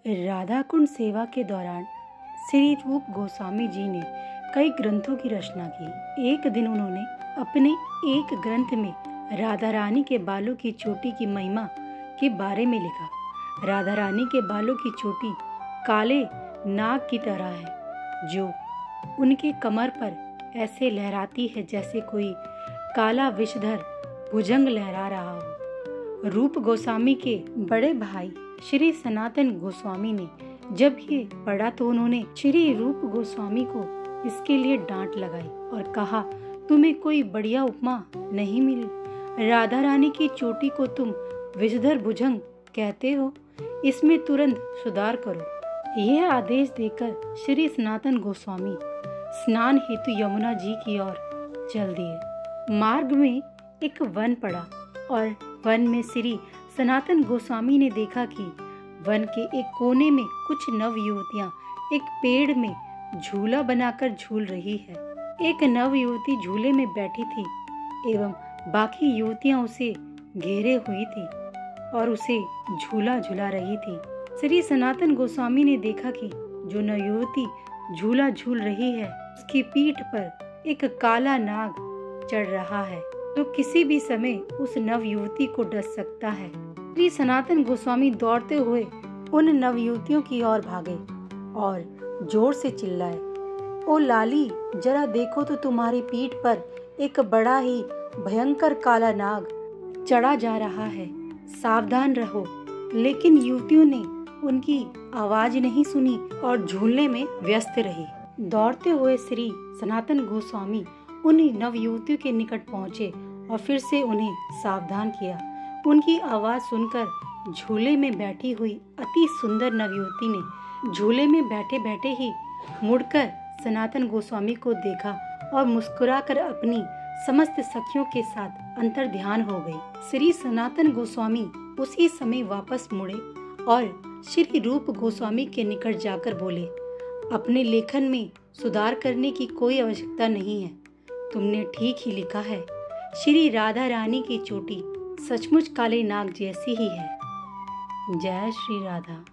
राधा कुंड सेवा के दौरान श्री रूप गोस्वामी जी ने कई ग्रंथों की रचना की। एक दिन उन्होंने अपने एक ग्रंथ में राधा रानी के बालों की चोटी की महिमा के बारे में लिखा। राधा रानी के बालों की चोटी काले नाग की तरह है, जो उनके कमर पर ऐसे लहराती है जैसे कोई काला विषधर भुजंग लहरा रहा हो। रूप गोस्वामी के बड़े भाई श्री सनातन गोस्वामी ने जब ये पढ़ा तो उन्होंने श्री रूप गोस्वामी को इसके लिए डांट लगाई और कहा, तुम्हें कोई बढ़िया उपमा नहीं मिली? राधा रानी की चोटी को तुम विषधर भुजंग कहते हो, इसमें तुरंत सुधार करो। यह आदेश देकर श्री सनातन गोस्वामी स्नान हेतु यमुना जी की ओर चल दिए। मार्ग में एक वन पड़ा और वन में श्री सनातन गोस्वामी ने देखा कि वन के एक कोने में कुछ नव युवतियां एक पेड़ में झूला बनाकर झूल रही है। एक नव युवती झूले में बैठी थी एवं बाकी युवतियां उसे घेरे हुई थी और उसे झूला झुला रही थी। श्री सनातन गोस्वामी ने देखा कि जो नव युवती झूला झूल रही है उसकी पीठ पर एक काला नाग चढ़ रहा है, तो किसी भी समय उस नव युवती को डस सकता है। श्री सनातन गोस्वामी दौड़ते हुए उन नव युवतियों की ओर भागे और जोर से चिल्लाए, ओ लाली, जरा देखो तो तुम्हारी पीठ पर एक बड़ा ही भयंकर काला नाग चढ़ा जा रहा है, सावधान रहो। लेकिन युवतियों ने उनकी आवाज नहीं सुनी और झूलने में व्यस्त रही। दौड़ते हुए श्री सनातन गोस्वामी उन नव युवतियों के निकट पहुंचे और फिर से उन्हें सावधान किया। उनकी आवाज सुनकर झूले में बैठी हुई अति सुंदर नवयुवती ने झूले में बैठे बैठे ही मुड़कर सनातन गोस्वामी को देखा और मुस्कुराकर अपनी समस्त सखियों के साथ अंतर ध्यान हो गई। श्री सनातन गोस्वामी उसी समय वापस मुड़े और श्री रूप गोस्वामी के निकट जाकर बोले, अपने लेखन में सुधार करने की कोई आवश्यकता नहीं है, तुमने ठीक ही लिखा है। श्री राधा रानी की चोटी सचमुच काले नाग जैसी ही है। जय श्री राधा।